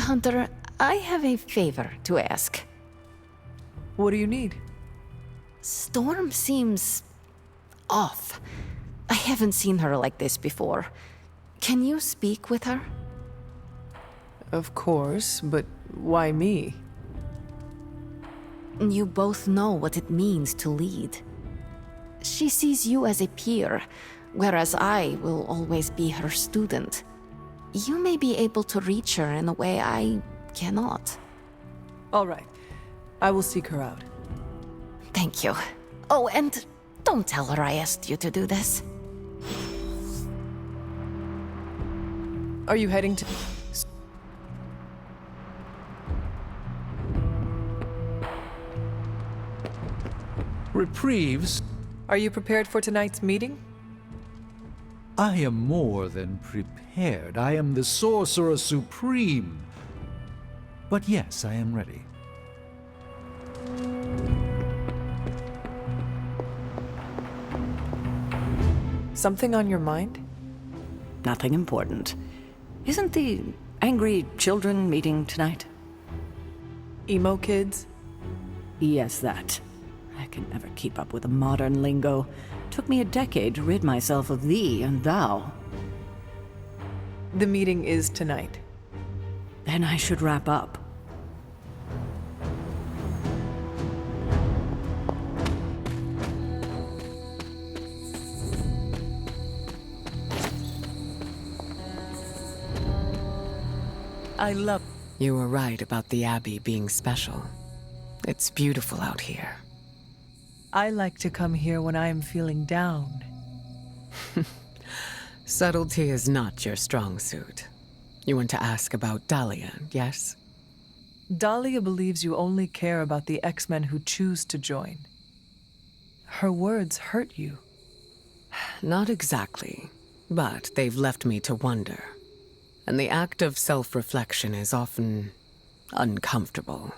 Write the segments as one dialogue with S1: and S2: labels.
S1: Hunter, I have a favor to ask.
S2: What do you need?
S1: Storm seems off. I haven't seen her like this before. Can you speak with her?
S2: Of course, but why me?
S1: You both know what it means to lead. She sees you as a peer, whereas I will always be her student. You may be able to reach her in a way I cannot.
S2: All right. I will seek her out.
S1: Thank you. Oh, and don't tell her I asked you to do this.
S2: Are you heading to...
S3: Reprieves?
S2: Are you prepared for tonight's meeting?
S3: I am more than prepared. I am the Sorcerer Supreme. But yes, I am ready.
S2: Something on your mind?
S4: Nothing important. Isn't the angry children meeting tonight?
S2: EMO KIDS?
S4: Yes, that. I can never keep up with the modern lingo. Took me a decade to rid myself of thee and thou.
S2: The meeting is tonight.
S4: Then I should wrap up.
S5: I love... You were right about the Abbey being special. It's beautiful out here.
S2: I like to come here when I am feeling down.
S5: Subtlety is not your strong suit. You want to ask about Dahlia, yes?
S2: Dahlia believes you only care about the X-Men who choose to join. Her words hurt you.
S5: Not exactly, but they've left me to wonder. And the act of self-reflection is often uncomfortable.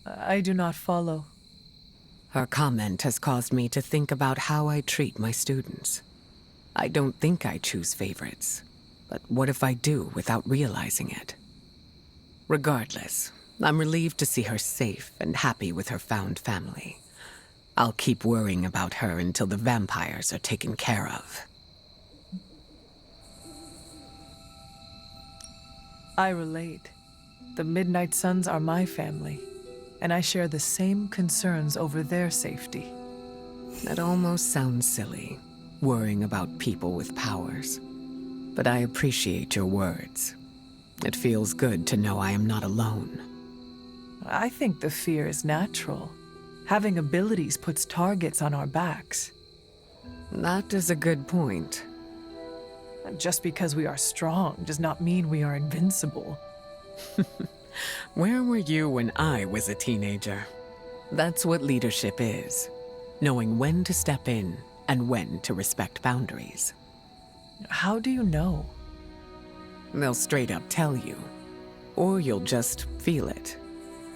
S2: I do not follow.
S5: Her comment has caused me to think about how I treat my students. I don't think I choose favorites, but what if I do without realizing it? Regardless, I'm relieved to see her safe and happy with her found family. I'll keep worrying about her until the vampires are taken care of.
S2: I relate. The Midnight Suns are my family, and I share the same concerns over their safety.
S5: That almost sounds silly, worrying about people with powers. But I appreciate your words. It feels good to know I am not alone.
S2: I think the fear is natural. Having abilities puts targets on our backs.
S5: That is a good point.
S2: Just because we are strong does not mean we are invincible.
S5: Where were you when I was a teenager? That's what leadership is. Knowing when to step in and when to respect boundaries.
S2: How do you know?
S5: They'll straight up tell you. Or you'll just feel it.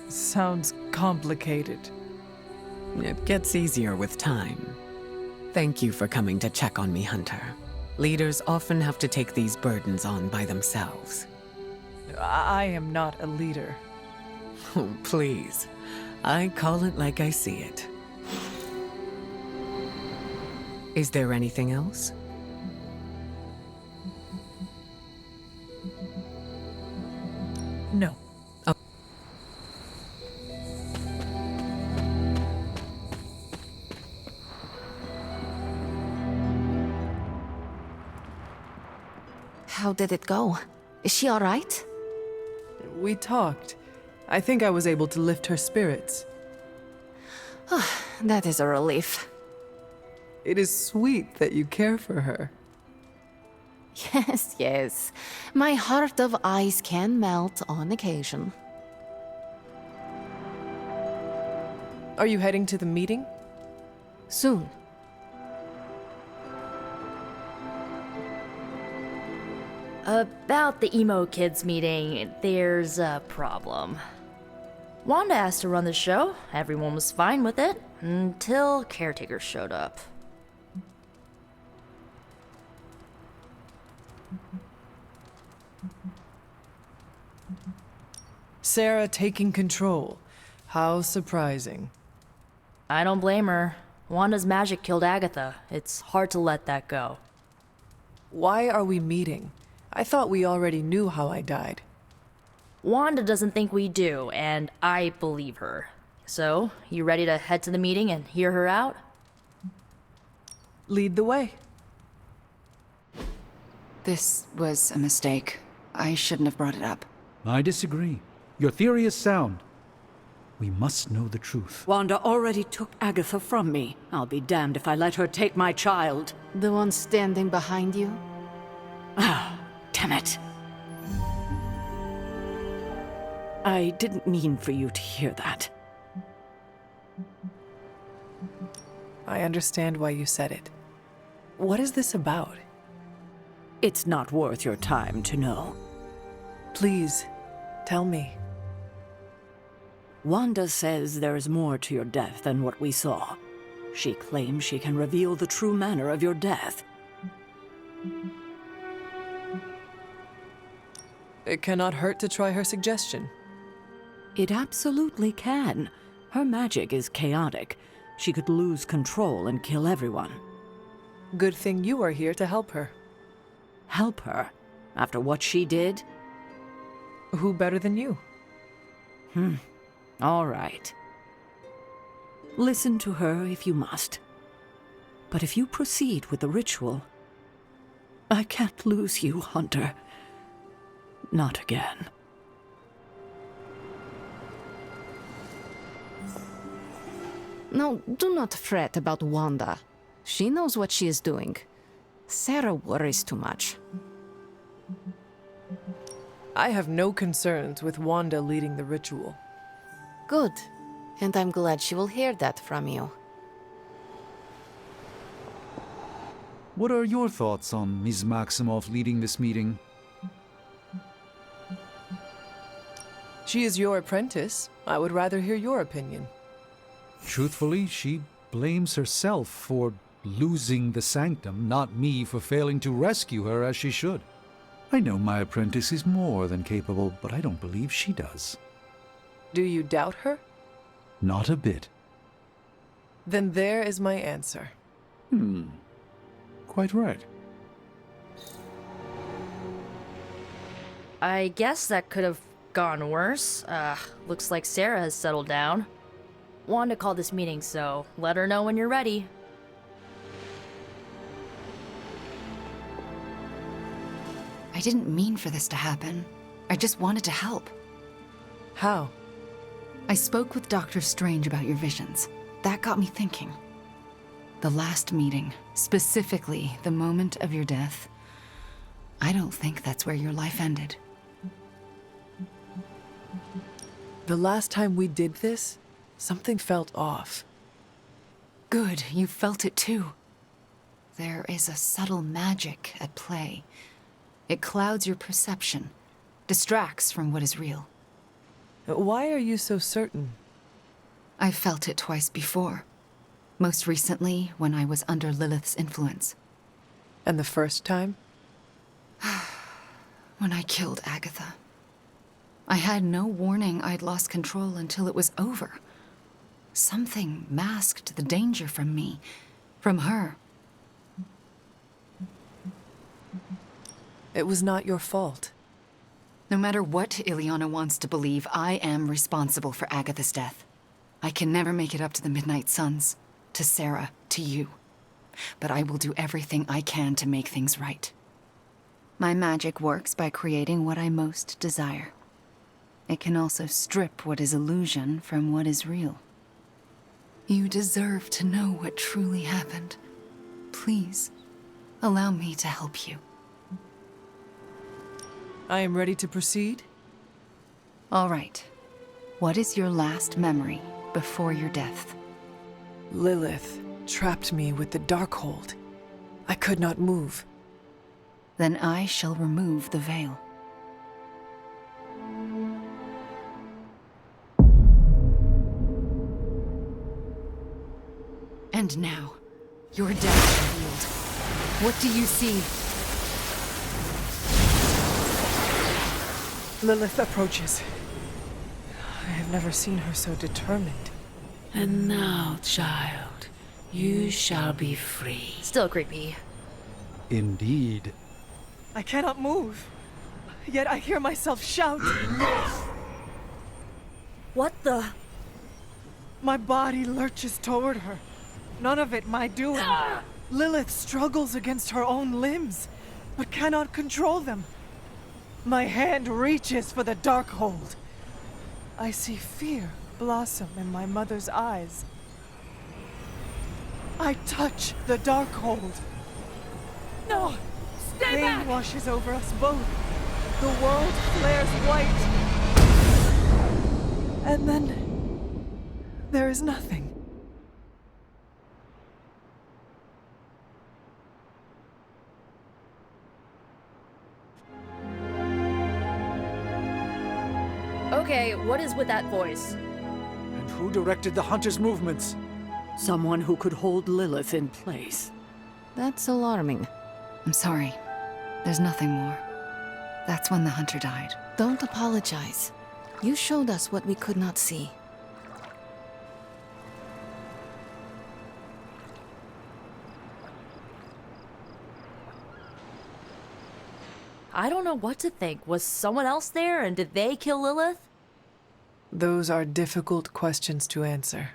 S2: Sounds complicated.
S5: It gets easier with time. Thank you for coming to check on me, Hunter. Leaders often have to take these burdens on by themselves.
S2: I am not a leader.
S5: Oh, please. I call it like I see it. Is there anything else?
S2: No.
S5: Oh.
S1: How did it go? Is she all right?
S2: We talked. I think I was able to lift her spirits.
S1: That is a relief.
S2: It is sweet that you care for her.
S1: Yes, yes. My heart of ice can melt on occasion.
S2: Are you heading to the meeting?
S1: Soon.
S6: About the EMO KIDS meeting, there's a problem. Wanda asked to run the show. Everyone was fine with it, until caretakers showed up.
S2: Sarah taking control. How surprising.
S6: I don't blame her. Wanda's magic killed Agatha. It's hard to let that go.
S2: Why are we meeting? I thought we already knew how I died.
S6: Wanda doesn't think we do, and I believe her. So, you ready to head to the meeting and hear her out?
S2: Lead the way.
S7: This was a mistake. I shouldn't have brought it up.
S3: I disagree. Your theory is sound. We must know the truth.
S4: Wanda already took Agatha from me. I'll be damned if I let her take my child.
S1: The one standing behind you?
S4: Damn it. I didn't mean for you to hear that.
S2: I understand why you said it. What is this about?
S4: It's not worth your time to know.
S2: Please, tell me.
S4: Wanda says there is more to your death than what we saw. She claims she can reveal the true manner of your death.
S2: It cannot hurt to try her suggestion.
S4: It absolutely can. Her magic is chaotic. She could lose control and kill everyone.
S2: Good thing you are here to help her.
S4: Help her? After what she did?
S2: Who better than you?
S4: All right. Listen to her if you must. But if you proceed with the ritual, I can't lose you, Hunter. Not again.
S1: No, do not fret about Wanda. She knows what she is doing. Sarah worries too much.
S2: I have no concerns with Wanda leading the ritual.
S1: Good. And I'm glad she will hear that from you.
S3: What are your thoughts on Ms. Maximoff leading this meeting?
S2: She is your apprentice. I would rather hear your opinion.
S3: Truthfully, she blames herself for losing the sanctum, not me for failing to rescue her as she should. I know my apprentice is more than capable, but I don't believe she does.
S2: Do you doubt her?
S3: Not a bit.
S2: Then there is my answer.
S3: Quite right.
S6: I guess that could have gone worse. Looks like Sarah has settled down. Wanda called this meeting, so let her know when you're ready.
S7: I didn't mean for this to happen. I just wanted to help.
S2: How?
S7: I spoke with Dr. Strange about your visions. That got me thinking. The last meeting, specifically the moment of your death, I don't think that's where your life ended.
S2: The last time we did this, something felt off.
S7: Good, you felt it too. There is a subtle magic at play. It clouds your perception, distracts from what is real.
S2: Why are you so certain?
S7: I felt it twice before. Most recently, when I was under Lilith's influence.
S2: And the first time?
S7: When I killed Agatha. I had no warning I'd lost control until it was over. Something masked the danger from me, from her.
S2: It was not your fault.
S7: No matter what Ileana wants to believe, I am responsible for Agatha's death. I can never make it up to the Midnight Suns, to Sarah, to you. But I will do everything I can to make things right. My magic works by creating what I most desire. It can also strip what is illusion from what is real. You deserve to know what truly happened. Please, allow me to help you.
S2: I am ready to proceed.
S7: All right. What is your last memory before your death?
S2: Lilith trapped me with the Darkhold. I could not move.
S7: Then I shall remove the veil. And now, your death is revealed. What do you see?
S2: Lilith approaches. I've never seen her so determined.
S4: And now, child, you shall be free.
S6: Still creepy.
S3: Indeed.
S2: I cannot move. Yet I hear myself shout.
S6: What the?
S2: My body lurches toward her. None of it my doing. Lilith struggles against her own limbs, but cannot control them. My hand reaches for the Darkhold. I see fear blossom in my mother's eyes. I touch the Darkhold.
S6: No! Stay
S2: Pain
S6: back!
S2: washes over us both. The world flares white. And then there is nothing.
S6: Okay, what is with that voice?
S3: And who directed the hunter's movements?
S4: Someone who could hold Lilith in place.
S1: That's alarming.
S7: I'm sorry. There's nothing more. That's when the hunter died.
S1: Don't apologize. You showed us what we could not see.
S6: I don't know what to think. Was someone else there and did they kill Lilith?
S2: Those are difficult questions to answer.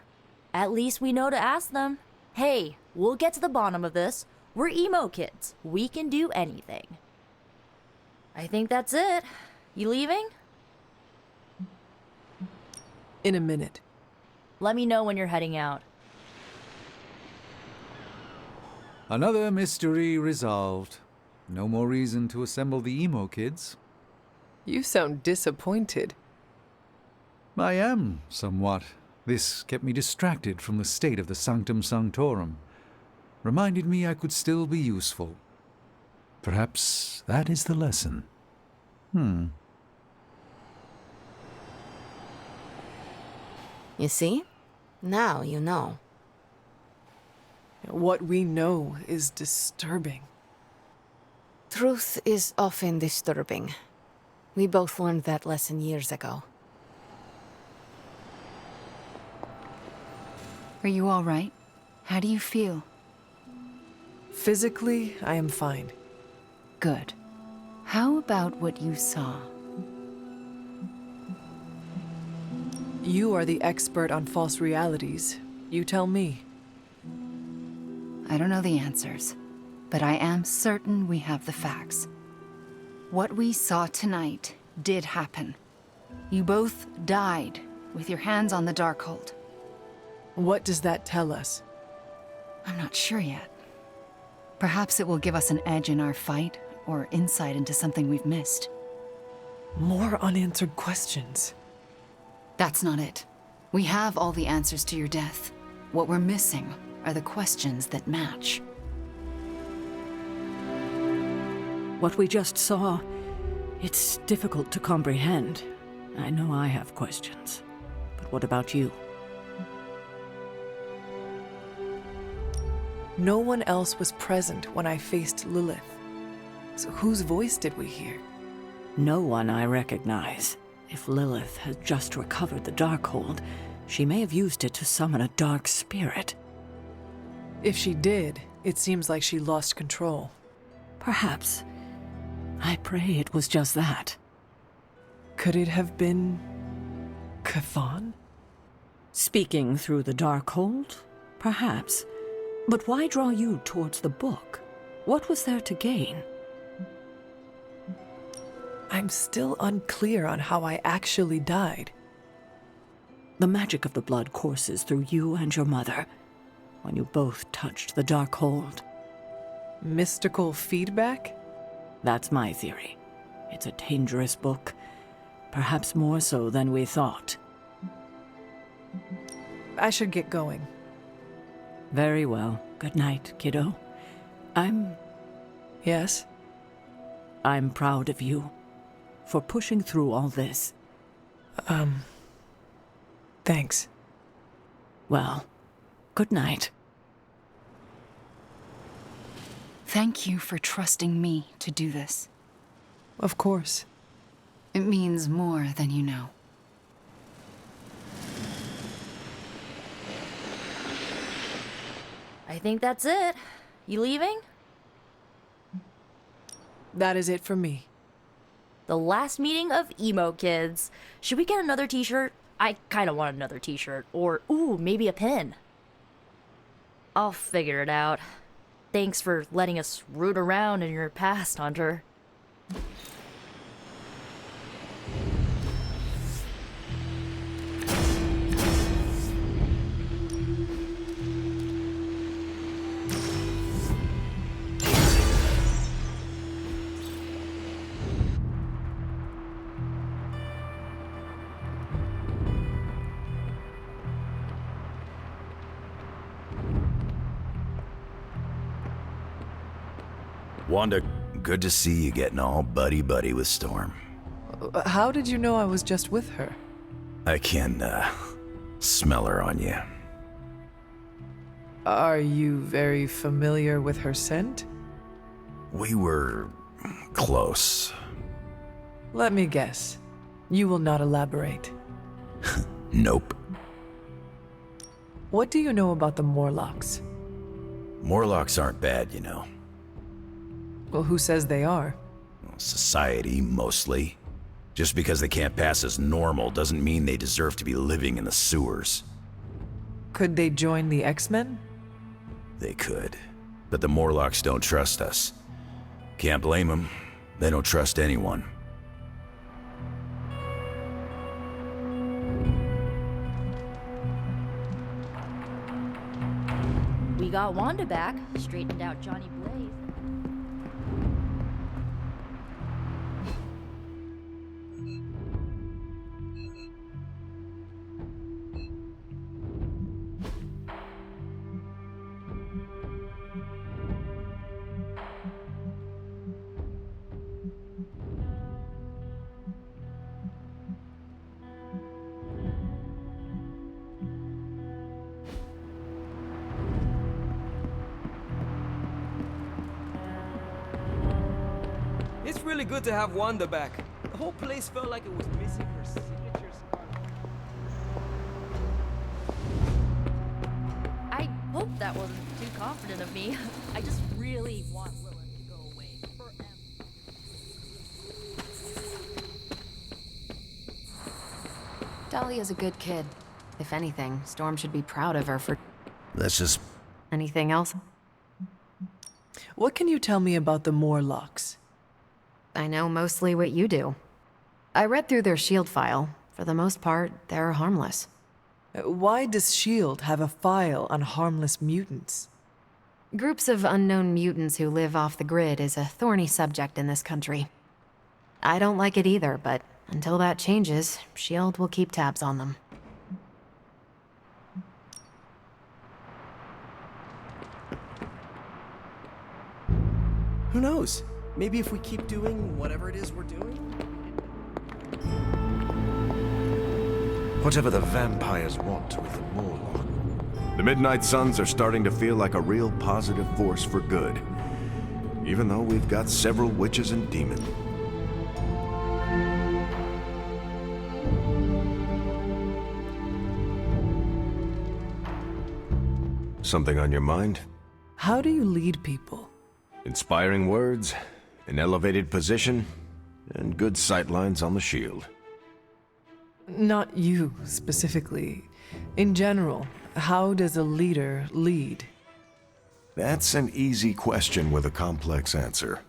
S6: At least we know to ask them. Hey, we'll get to the bottom of this. We're emo kids. We can do anything. I think that's it. You leaving?
S2: In a minute.
S6: Let me know when you're heading out.
S3: Another mystery resolved. No more reason to assemble the emo kids.
S2: You sound disappointed.
S3: I am, somewhat. This kept me distracted from the state of the Sanctum Sanctorum. Reminded me I could still be useful. Perhaps that is the lesson.
S1: You see? Now you know.
S2: What we know is disturbing.
S1: Truth is often disturbing. We both learned that lesson years ago.
S7: Are you all right? How do you feel?
S2: Physically, I am fine.
S7: Good. How about what you saw?
S2: You are the expert on false realities. You tell me.
S7: I don't know the answers, but I am certain we have the facts. What we saw tonight did happen. You both died with your hands on the Darkhold.
S2: What does that tell us?
S7: I'm not sure yet. Perhaps it will give us an edge in our fight, or insight into something we've missed.
S2: More unanswered questions.
S7: That's not it. We have all the answers to your death. What we're missing are the questions that match.
S4: What we just saw, it's difficult to comprehend. I know I have questions. But what about you?
S2: No one else was present when I faced Lilith. So whose voice did we hear?
S4: No one I recognize. If Lilith had just recovered the Darkhold, she may have used it to summon a dark spirit.
S2: If she did, it seems like she lost control.
S4: Perhaps. I pray it was just that.
S2: Could it have been Cathan?
S4: Speaking through the Darkhold? Perhaps. But why draw you towards the book? What was there to gain?
S2: I'm still unclear on how I actually died.
S4: The magic of the blood courses through you and your mother when you both touched the Darkhold.
S2: Mystical feedback?
S4: That's my theory. It's a dangerous book, perhaps more so than we thought.
S2: I should get going.
S4: Very well. Good night, kiddo.
S2: Yes?
S4: I'm proud of you for pushing through all this.
S2: Thanks.
S4: Well, good night.
S7: Thank you for trusting me to do this.
S2: Of course.
S7: It means more than you know.
S6: I think that's it. You leaving?
S2: That is it for me.
S6: The last meeting of EMO Kids. Should we get another t-shirt? I kinda want another t-shirt. Or, ooh, maybe a pin. I'll figure it out. Thanks for letting us root around in your past, Hunter.
S8: Wanda, good to see you getting all buddy-buddy with Storm.
S2: How did you know I was just with her?
S8: I can, smell her on you.
S2: Are you very familiar with her scent?
S8: We were close.
S2: Let me guess. You will not elaborate.
S8: Nope.
S2: What do you know about the Morlocks?
S8: Morlocks aren't bad, you know.
S2: Well, who says they are?
S8: Society, mostly. Just because they can't pass as normal doesn't mean they deserve to be living in the sewers.
S2: Could they join the X-Men?
S8: They could. But the Morlocks don't trust us. Can't blame them. They don't trust anyone.
S6: We got Wanda back, straightened out Johnny Blaze.
S9: It's really good to have Wanda back. The whole place felt like it was missing her signature scarf.
S6: I hope that wasn't too confident of me. I just really want Lilith to go away forever.
S1: Dahlia's a good kid. If anything, Storm should be proud of her for...
S8: Let's just...
S1: Anything else?
S2: What can you tell me about the Morlocks?
S1: I know mostly what you do. I read through their shield file. For the most part, they're harmless.
S2: Why does S.H.I.E.L.D. have a file on harmless mutants?
S1: Groups of unknown mutants who live off the grid is a thorny subject in this country. I don't like it either, but until that changes, S.H.I.E.L.D. will keep tabs on them.
S10: Who knows? Maybe if we keep doing whatever it is we're doing?
S11: Whatever the vampires want with the Morlock. The Midnight Suns are starting to feel like a real positive force for good. Even though we've got several witches and demons. Something on your mind?
S2: How do you lead people?
S11: Inspiring words, an elevated position, and good sightlines on the shield.
S2: Not you, specifically. In general, how does a leader lead?
S11: That's an easy question with a complex answer.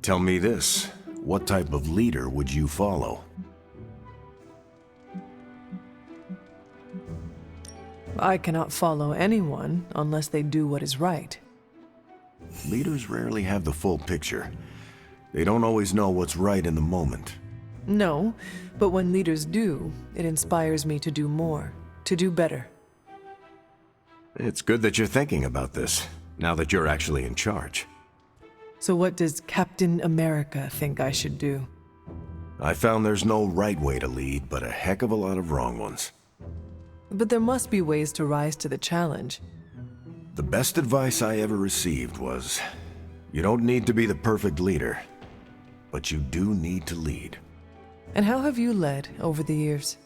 S11: Tell me this, what type of leader would you follow?
S2: I cannot follow anyone unless they do what is right.
S11: Leaders rarely have the full picture. They don't always know what's right in the moment.
S2: No, but when leaders do, it inspires me to do more, to do better.
S11: It's good that you're thinking about this, now that you're actually in charge.
S2: So what does Captain America think I should do?
S11: I found there's no right way to lead, but a heck of a lot of wrong ones.
S2: But there must be ways to rise to the challenge.
S11: The best advice I ever received was, you don't need to be the perfect leader, but you do need to lead.
S2: And how have you led over the years?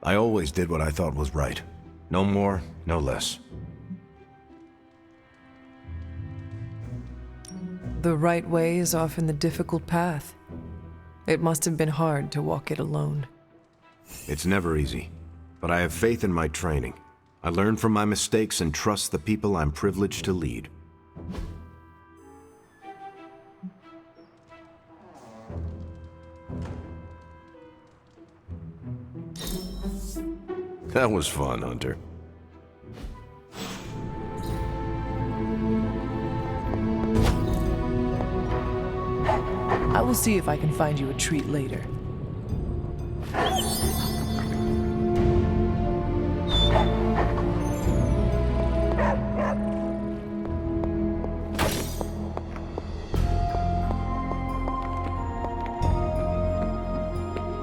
S11: I always did what I thought was right. No more, no less.
S12: The right way is often the difficult path. It must have been hard to walk it alone.
S11: It's never easy, but I have faith in my training. I learn from my mistakes and trust the people I'm privileged to lead. That was fun, Hunter.
S12: I will see if I can find you a treat later.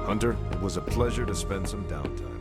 S11: Hunter, it was a pleasure to spend some downtime.